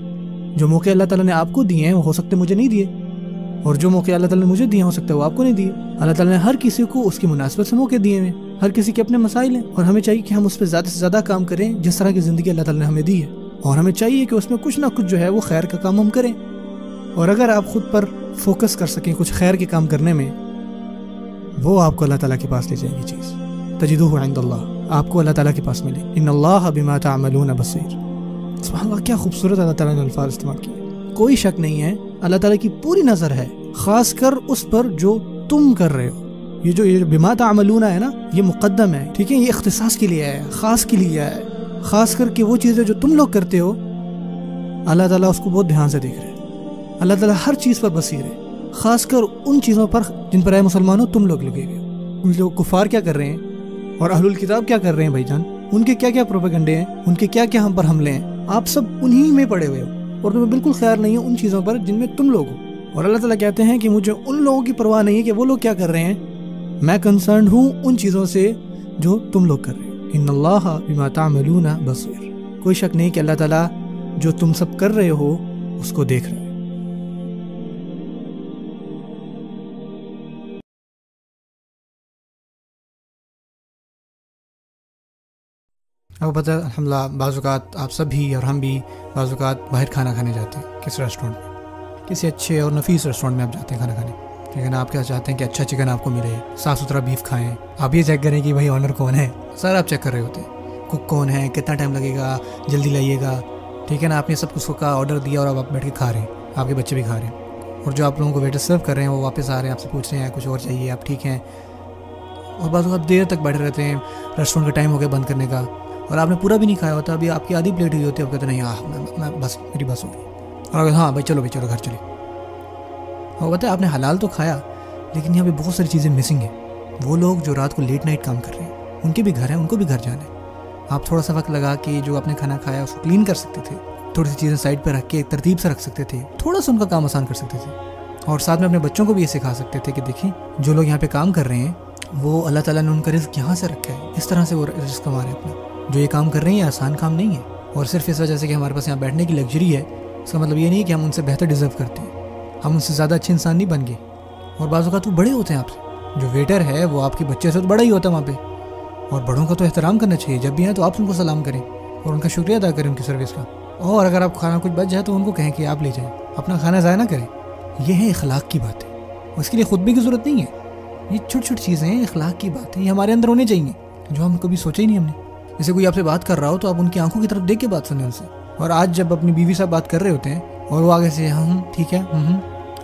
Speaker 2: جو موقع اللہ تعالیٰ نے آپ کو دیے ہیں وہ ہو سکتے مجھے نہیں دیے, اور جو موقع اللہ تعالیٰ نے مجھے دیے ہو سکتا ہے وہ آپ کو نہیں دیے. اللہ تعالیٰ نے ہر کسی کو اس کی مناسبت سے موقع دیے ہیں, ہر کسی کے اپنے مسائل ہیں, اور ہمیں چاہیے کہ ہم اس پہ زیادہ سے زیادہ کام کریں جس طرح کی زندگی اللہ تعالیٰ نے ہمیں دی ہے, اور ہمیں چاہیے کہ اس میں کچھ نہ کچھ جو ہے وہ خیر کا کام ہم کریں. اور اگر آپ خود پر فوکس کر سکیں کچھ خیر کے کام کرنے میں, وہ آپ کو اللہ تعالیٰ کے پاس لے جائے گی چیز. تجدوہ عند اللہ, آپ کو اللہ تعالیٰ کے پاس ملے. ان اللہ بما تعملون بصیر. سبحان اللہ, کیا خوبصورت اللہ تعالیٰ نے الفاظ استعمال کیے. کوئی شک نہیں ہے اللہ تعالیٰ کی پوری نظر ہے, خاص کر اس پر جو تم کر رہے ہو. یہ جو بما تعملون ہے نا, یہ مقدم ہے, ٹھیک ہے, یہ اختصاص کے لیے ہے, خاص کے لیے ہے. خاص کر کے وہ چیزیں جو تم لوگ کرتے ہو, اللہ تعالیٰ اس کو بہت دھیان سے دیکھ رہے ہیں. اللہ تعالیٰ ہر چیز پر بصیر ہے, خاص کر ان چیزوں پر جن پر اے مسلمانوں تم لوگ لگے ہوئے ہو. جو کفار کیا کر رہے ہیں اور اہل الکتاب کیا کر رہے ہیں بھائی جان, ان کے کیا کیا پروپیگنڈے ہیں, ان کے کیا کیا ہم پر حملے ہیں, آپ سب انہی میں پڑے ہوئے ہو, اور تمہیں بالکل خیال نہیں ہے ان چیزوں پر جن میں تم لوگ ہو. اور اللہ تعالیٰ کہتے ہیں کہ مجھے ان لوگوں کی پرواہ نہیں ہے کہ وہ لوگ کیا کر رہے ہیں, میں کنسرنڈ ہوں ان چیزوں سے جو تم لوگ کر رہے ہیں. ان اللہ بما تعملون بصیر. کوئی شک نہیں کہ اللہ تعالیٰ جو تم سب کر رہے ہو اس کو دیکھ رہا ہے. اب پتہ ہے الحمدللہ, بعض اوقات آپ سب بھی اور ہم بھی بعض اوقات باہر کھانا کھانے جاتے ہیں, کس ریسٹورینٹ میں, کسی اچھے اور نفیس ریسٹورینٹ میں آپ جاتے ہیں کھانا کھانے, ٹھیک ہے نا. آپ کیا چاہتے ہیں کہ اچھا چکن آپ کو ملے, صاف ستھرا بیف کھائیں. آپ یہ چیک کریں کہ بھائی آنر کون ہے, سر آپ چیک کر رہے ہوتے ہیں, کک کون ہے, کتنا ٹائم لگے گا, جلدی لائیے گا, ٹھیک ہے نا. آپ نے سب کچھ کا آرڈر دیا اور آپ بیٹھ کے کھا رہے ہیں, آپ کے بچے بھی کھا رہے ہیں, اور جو آپ لوگوں کو ویٹر سرو کر رہے ہیں وہ واپس آ رہے ہیں, آپ سے پوچھ رہے ہیں کچھ اور چاہیے, آپ ٹھیک ہیں. اور بعض اوقات دیر تک بیٹھے رہتے ہیں, ریسٹورینٹ کا ٹائم ہو گیا بند کرنے کا, اور آپ نے پورا بھی نہیں کھایا ہوتا, ابھی آپ کی آدھی پلیٹ ہوئی ہوتی ہے, آپ کہتے ہیں نہیں میں بس میری بس ہو گئی, اور ہاں بھائی چلو گھر چلے. اور بتائیں آپ نے حلال تو کھایا, لیکن یہاں پہ بہت ساری چیزیں مسنگ ہیں. وہ لوگ جو رات کو لیٹ نائٹ کام کر رہے ہیں, ان کے بھی گھر ہیں, ان کو بھی گھر جانا ہے. آپ تھوڑا سا وقت لگا کے جو آپ نے کھانا کھایا اس کو کلین کر سکتے تھے, تھوڑی سی چیزیں سائڈ پہ رکھ کے ترتیب سے رکھ سکتے تھے, تھوڑا سا ان کا کام آسان کر سکتے تھے. اور ساتھ میں اپنے بچوں کو بھی یہ سکھا سکتے تھے کہ دیکھیں جو لوگ یہاں پہ کام کر رہے ہیں وہ اللہ تعالیٰ نے ان کا رزق یہاں سے رکھا ہے, اس طرح سے وہ رزق کما رہے ہیں اپنا. جو یہ کام کر رہے ہیں یہ آسان کام نہیں ہے, اور صرف اس وجہ سے کہ ہمارے پاس یہاں بیٹھنے کی لگژری ہے, اس کا مطلب یہ نہیں کہ ہم ان سے بہتر ڈیزرو کرتے ہیں, ہم ان سے زیادہ اچھے انسان نہیں بن گئے. اور بعض اوقات وہ بڑے ہوتے ہیں آپ سے, جو ویٹر ہے وہ آپ کے بچے سے تو بڑا ہی ہوتا ہے وہاں پہ, اور بڑوں کا تو احترام کرنا چاہیے, جب بھی ہیں تو آپ ان کو سلام کریں اور ان کا شکریہ ادا کریں ان کی سروس کا. اور اگر آپ کھانا کچھ بچ جائے تو ان کو کہیں کہ آپ لے جائیں, اپنا کھانا ضائع نہ کریں. یہ ہے اخلاق کی باتیں, اس کے لیے خطبے کی ضرورت نہیں ہے, یہ چھوٹی چھوٹی چیزیں ہیں, اخلاق کی باتیں, یہ ہمارے اندر ہونے چاہیے جو ہم کبھی سوچے ہی نہیں ہم نے. جیسے کوئی آپ سے بات کر رہا ہو تو آپ ان کی آنکھوں کی طرف دیکھ کے بات سنیں ان سے. اور آج جب اپنی بیوی صاحب بات کر رہے ہوتے ہیں اور وہ آگے سے ہاں ٹھیک ہے,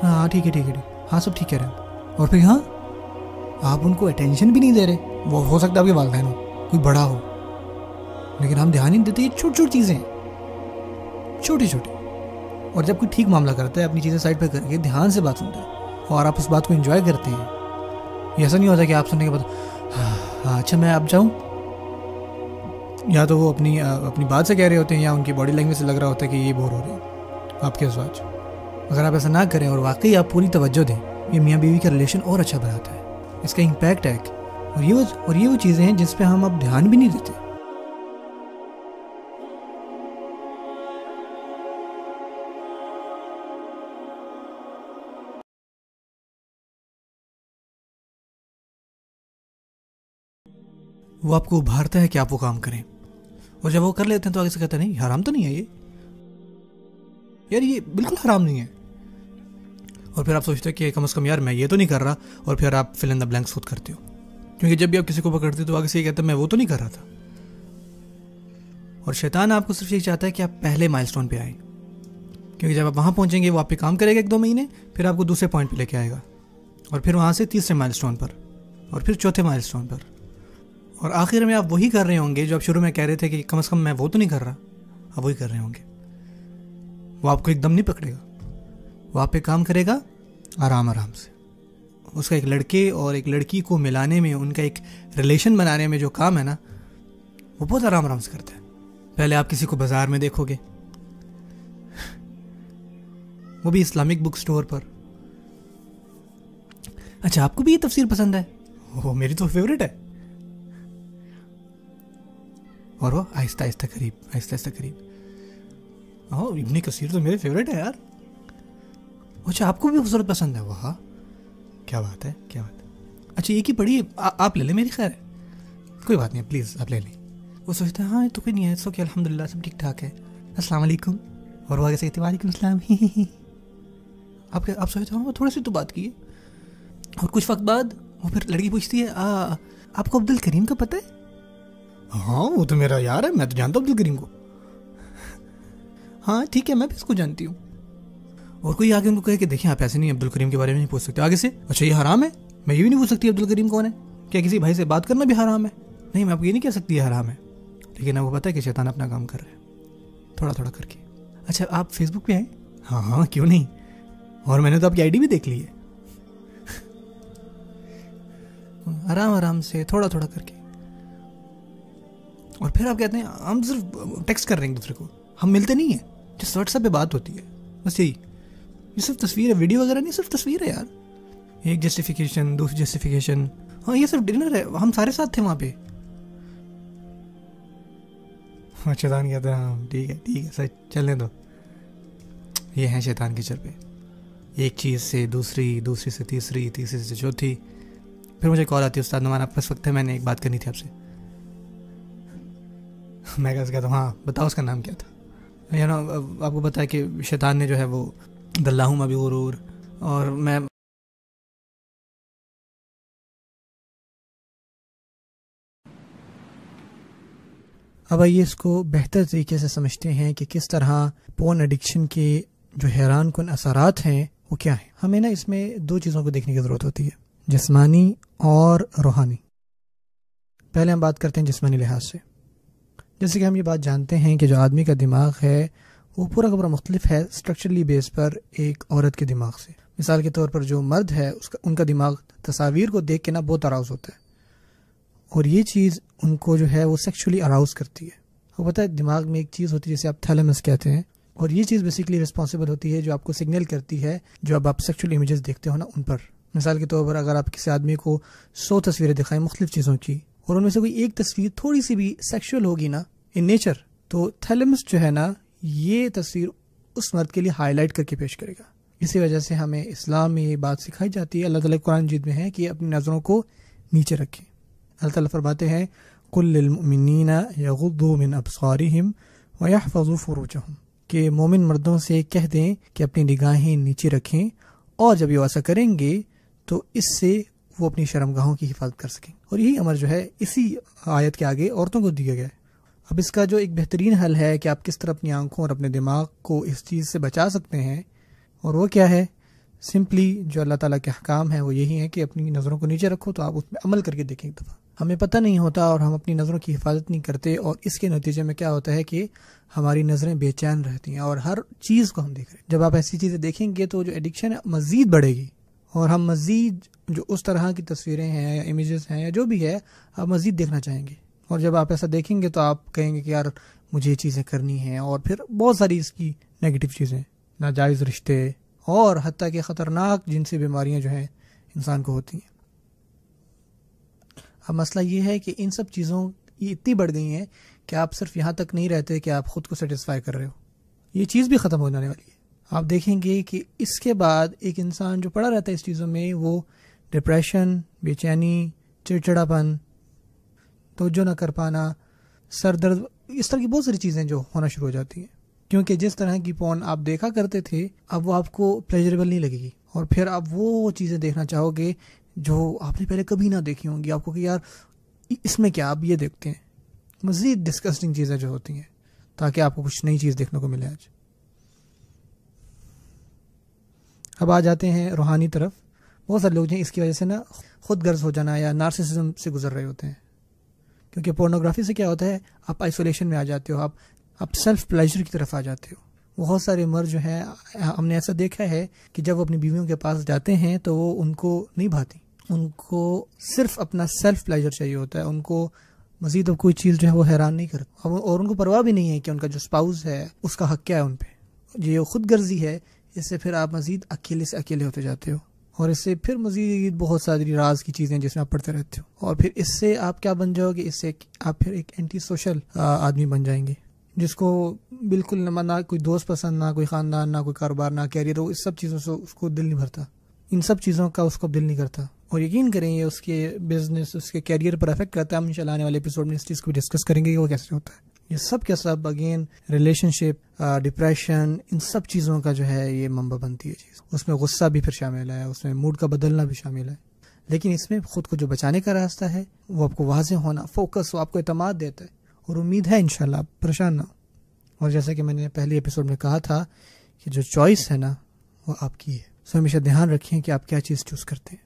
Speaker 2: ہاں ٹھیک ہے, ہاں سب ٹھیک کہہ رہے ہیں, اور پھر ہاں آپ ان کو اٹینشن بھی نہیں دے رہے. وہ ہو سکتا ہے آپ کے والدین ہو, کوئی بڑا ہو, لیکن ہم دھیان نہیں دیتے. یہ چھوٹی چھوٹی چیزیں ہیں, چھوٹی چھوٹی. اور جب کوئی ٹھیک معاملہ کرتا ہے اپنی چیزیں سائڈ پہ کر کے دھیان سے بات سنتا ہے اور آپ اس بات کو انجوائے کرتے ہیں, یہ ایسا نہیں ہوتا کہ آپ سننے کے بعد ہاں اچھا میں اب جاؤں, یا تو وہ اپنی بات سے کہہ رہے ہوتے ہیں یا ان کی باڈی لینگویج سے لگ رہا ہوتا ہے کہ یہ بور ہو رہے ہیں آپ کے ازواج. اگر آپ ایسا نہ کریں اور واقعی آپ پوری توجہ دیں, یہ میاں بیوی کا ریلیشن اور اچھا بناتا ہے, اس کا امپیکٹ ہے. اور یہ وہ چیزیں ہیں جس پہ ہم اب دھیان بھی نہیں دیتے. وہ آپ کو ابھارتا ہے کہ آپ وہ کام کریں, اور جب وہ کر لیتے ہیں تو آگے سے کہتے ہیں نہیں حرام تو نہیں ہے یہ, یار یہ بالکل حرام نہیں ہے. اور پھر آپ سوچتے ہیں کہ کم از کم یار میں یہ تو نہیں کر رہا, اور پھر آپ فل ان دا بلینکس خود کرتے ہو, کیونکہ جب بھی آپ کسی کو پکڑتے ہو تو آگے سے یہ کہتے ہیں میں وہ تو نہیں کر رہا تھا. اور شیطان آپ کو صرف یہ چاہتا ہے کہ آپ پہلے مائل سٹون پہ آئیں, کیونکہ جب آپ وہاں پہنچیں گے وہ آپ پہ کام کرے گا 1-2 مہینے، پھر آپ کو دوسرے پوائنٹ پہ لے کے آئے گا، اور پھر وہاں سے تیسرے مائل سٹون پر، اور پھر چوتھے مائل سٹون پر، اور آخر میں آپ وہی کر رہے ہوں گے جو آپ شروع میں کہہ رہے تھے کہ کم از کم میں وہ تو نہیں کر رہا، آپ وہی کر رہے ہوں گے۔ وہ آپ کو ایک دم نہیں پکڑے گا، وہ آپ پہ کام کرے گا آرام آرام سے۔ اس کا ایک لڑکے اور ایک لڑکی کو ملانے میں، ان کا ایک ریلیشن بنانے میں جو کام ہے نا، وہ بہت آرام آرام سے کرتا ہے۔ پہلے آپ کسی کو بازار میں دیکھو گے، وہ بھی اسلامک بک سٹور پر۔ اچھا، آپ کو بھی یہ تفسیر پسند ہے؟ وہ میری تو فیوریٹ ہے۔ اور وہ آہستہ آہستہ قریب، آہستہ آہستہ قریب۔ ابن کثیر تو میرے فیوریٹ ہے یار۔ اچھا، آپ کو بھی خوبصورت پسند ہے؟ واہ، کیا بات ہے، کیا بات ہے۔ اچھا، ایک ہی پڑھی ہے، آپ لے لیں، میری خیر ہے، کوئی بات نہیں، پلیز آپ لے لیں۔ وہ سوچتا ہے ہاں یہ تو کوئی نہیں ہے، سو کہ الحمدللہ سب ٹھیک ٹھاک ہے، السلام علیکم، اور وہ آگے سے کہتے ہیں وعلیکم السلام۔ آپ سوچتے ہوں تھوڑا سی تو بات کی ہے، اور کچھ وقت بعد وہ پھر لڑکی پوچھتی ہے آپ کو عبد الکریم کا پتہ ہے؟ ہاں وہ تو میرا یار ہے، میں تو جانتا ہوں عبد الکریم کو۔ ہاں ٹھیک ہے، میں بھی اس کو جانتی ہوں۔ اور کوئی آگے ان کو کہے کہ دیکھیں آپ ایسے نہیں عبد الکریم کے بارے میں نہیں پوچھ سکتے آگے سے۔ اچھا یہ حرام ہے، میں یہ بھی نہیں پوچھ سکتی عبد الکریم کون ہے؟ کیا کسی بھائی سے بات کرنا بھی حرام ہے؟ نہیں، میں آپ کو یہ نہیں کہہ سکتی یہ حرام ہے، لیکن آپ کو پتہ ہے کہ شیطان اپنا کام کر رہا ہے تھوڑا تھوڑا کر کے۔ اچھا آپ فیس بک پہ ہیں؟ ہاں ہاں کیوں نہیں، اور میں نے تو آپ کی آئی ڈی بھی دیکھ لی ہے۔ آرام آرام سے تھوڑا تھوڑا کر کے، اور پھر آپ کہتے ہیں ہم صرف ٹیکسٹ کر رہے ہیں ایک دوسرے کو، ہم ملتے نہیں ہیں، جس واٹس ایپ پہ بات ہوتی ہے بس یہی، یہ صرف تصویر ہے، ویڈیو وغیرہ نہیں، صرف تصویر ہے یار۔ ایک جسٹیفیکیشن، دوسری جسٹیفیکیشن، ہاں یہ صرف ڈنر ہے، ہم سارے ساتھ تھے وہاں پہ۔ شیطان کہتا ہے ہاں ٹھیک ہے ٹھیک ہے سر چلنے دو۔ یہ ہیں شیطان کے چرپے، ایک چیز سے دوسری، دوسری سے تیسری، تیسری سے چوتھی۔ پھر مجھے کال آتی ہے استاد نعمان آپ کے وقت ہے، میں نے ایک بات کرنی تھی آپ سے۔ میں کہتا ہوں ہاں بتاؤ اس کا نام کیا تھا؟ یعنی آپ کو پتا ہے کہ شیطان نے جو ہے وہ دلاہم بغرور، اور میں اب آئیے اس کو بہتر طریقے سے سمجھتے ہیں کہ کس طرح پورن ایڈکشن کے جو حیران کن اثرات ہیں وہ کیا ہیں۔ ہمیں نا اس میں 2 چیزوں کو دیکھنے کی ضرورت ہوتی ہے، جسمانی اور روحانی۔ پہلے ہم بات کرتے ہیں جسمانی لحاظ سے۔ جیسے کہ ہم یہ بات جانتے ہیں کہ جو آدمی کا دماغ ہے وہ پورا کا پورا مختلف ہے اسٹرکچرلی بیس پر ایک عورت کے دماغ سے۔ مثال کے طور پر جو مرد ہے ان کا دماغ تصاویر کو دیکھ کے نا بہت اراؤز ہوتا ہے، اور یہ چیز ان کو جو ہے وہ سیکشولی اراؤز کرتی ہے۔ وہ پتہ ہے دماغ میں ایک چیز ہوتی ہے جسے آپ تھیلمس کہتے ہیں، اور یہ چیز بیسیکلی رسپانسبل ہوتی ہے جو آپ کو سگنل کرتی ہے جو اب آپ سیکشول امیجز دیکھتے ہو نا ان پر۔ مثال کے طور پر اگر آپ کسی آدمی کو 100 تصویریں دکھائیں مختلف چیزوں کی، اور ان میں سے کوئی ایک تصویر تھوڑی سی بھی سیکشول ہوگی نا ان نیچر، تو تھیلمس جو ہے نا یہ تصویر اس مرد کے لیے ہائی لائٹ کر کے پیش کرے گا۔ اسی وجہ سے ہمیں اسلام میں یہ بات سکھائی جاتی ہے، اللہ تعالیٰ قرآن مجید میں ہے کہ اپنی نظروں کو نیچے رکھیں۔ اللہ تعالیٰ فرماتے ہیں قُل لِّلْمُؤْمِنِينَ يَغُضُّوا مِنْ أَبْصَارِهِمْ وَيَحْفَظُوا فُرُوجَهُمْ، کہ مومن مردوں سے کہہ دیں کہ اپنی نگاہیں نیچے رکھیں، اور جب یہ ایسا کریں گے تو اس سے وہ اپنی شرمگاہوں کی حفاظت کر سکیں۔ اور یہی امر جو ہے اسی آیت کے آگے عورتوں کو دیا گیا ہے۔ اب اس کا جو ایک بہترین حل ہے کہ آپ کس طرح اپنی آنکھوں اور اپنے دماغ کو اس چیز سے بچا سکتے ہیں، اور وہ کیا ہے؟ سمپلی جو اللہ تعالیٰ کے احکام ہیں وہ یہی ہے کہ اپنی نظروں کو نیچے رکھو، تو آپ اس میں عمل کر کے دیکھیں ایک دفعہ۔ ہمیں پتہ نہیں ہوتا اور ہم اپنی نظروں کی حفاظت نہیں کرتے، اور اس کے نتیجے میں کیا ہوتا ہے کہ ہماری نظریں بے چین رہتی ہیں اور ہر چیز کو ہم دیکھ رہے ہیں۔ جب آپ ایسی چیزیں دیکھیں گے تو جو ایڈکشن ہے مزید بڑھے گی، اور ہم مزید جو اس طرح کی تصویریں ہیں یا امیجز ہیں یا جو بھی ہے آپ مزید دیکھنا چاہیں گے، اور جب آپ ایسا دیکھیں گے تو آپ کہیں گے کہ یار مجھے یہ چیزیں کرنی ہیں، اور پھر بہت ساری اس کی نیگیٹو چیزیں، ناجائز رشتے، اور حتیٰ کہ خطرناک جنسی بیماریاں جو ہیں انسان کو ہوتی ہیں۔ اب مسئلہ یہ ہے کہ ان سب چیزوں یہ اتنی بڑھ گئی ہیں کہ آپ صرف یہاں تک نہیں رہتے کہ آپ خود کو سیٹسفائی کر رہے ہو، یہ چیز بھی ختم ہو جانے والی ہے۔ آپ دیکھیں گے کہ اس کے بعد ایک انسان جو پڑا رہتا ہے اس چیزوں میں، وہ ڈپریشن، بے چینی، چڑچڑاپن، توجہ نہ کر پانا، سر درد، اس طرح کی بہت ساری چیزیں جو ہونا شروع ہو جاتی ہیں، کیونکہ جس طرح کی پورن آپ دیکھا کرتے تھے اب وہ آپ کو پلیجریبل نہیں لگے گی، اور پھر آپ وہ چیزیں دیکھنا چاہو گے جو آپ نے پہلے کبھی نہ دیکھی ہوں گی۔ آپ کو کہ یار اس میں کیا، آپ یہ دیکھتے ہیں، مزید ڈسکسٹنگ چیزیں جو ہوتی ہیں، تاکہ آپ کو کچھ نئی چیز دیکھنے کو ملے۔ آج اب آ جاتے ہیں روحانی طرف. بہت سارے لوگ جو ہیں اس کی وجہ سے نا خود غرض ہو جانا یا نارسسزم سے گزر رہے ہوتے ہیں. کیونکہ پورنوگرافی سے کیا ہوتا ہے, آپ آئسولیشن میں آ جاتے ہو, آپ سیلف پلیجر کی طرف آ جاتے ہو. بہت سارے مرد جو ہیں, ہم نے ایسا دیکھا ہے کہ جب وہ اپنی بیویوں کے پاس جاتے ہیں تو وہ ان کو نہیں بھاتی, ان کو صرف اپنا سیلف پلیجر چاہیے ہوتا ہے. ان کو مزید اب کوئی چیز جو ہے وہ حیران نہیں کرتی, اور ان کو پرواہ بھی نہیں ہے کہ ان کا جو اسپاؤس ہے اس کا حق کیا ہے ان پہ. یہ خود غرضی ہے, اس سے پھر آپ مزید اکیلے سے اکیلے ہوتے جاتے ہو, اور اس سے پھر مزید بہت ساری راز کی چیزیں جس میں آپ پڑھتے رہتے ہو, اور پھر اس سے آپ کیا بن جاؤ گے, اس سے آپ پھر ایک اینٹی سوشل آدمی بن جائیں گے, جس کو بالکل نہ کوئی دوست پسند, نہ کوئی خاندان, نہ کوئی کاروبار, نہ کیریئر. اس سب چیزوں سے اس کو دل نہیں بھرتا, ان سب چیزوں کا اس کو دل نہیں کرتا. اور یقین کریں یہ اس کے بزنس, اس کے کیریئر پر افیکٹ کرتا ہے. ہم انشاءاللہ آنے والے ایپیسوڈ میں اس چیز کو بھی ڈسکس کریں گے کہ وہ کیسے ہوتا ہے. یہ سب کے سب اگین ریلیشن شپ, ڈپریشن, ان سب چیزوں کا جو ہے یہ منبع بنتی ہے چیز. اس میں غصہ بھی پھر شامل ہے, اس میں موڈ کا بدلنا بھی شامل ہے. لیکن اس میں خود کو جو بچانے کا راستہ ہے وہ آپ کو واضح ہونا, فوکس, وہ آپ کو اعتماد دیتا ہے, اور امید ہے انشاءاللہ آپ پریشان نہ ہو. اور جیسا کہ میں نے پہلے ایپیسوڈ میں کہا تھا کہ جو چوائس ہے نا وہ آپ کی ہے. سو ہمیشہ دھیان رکھیں کہ آپ کیا چیز چوز کرتے ہیں.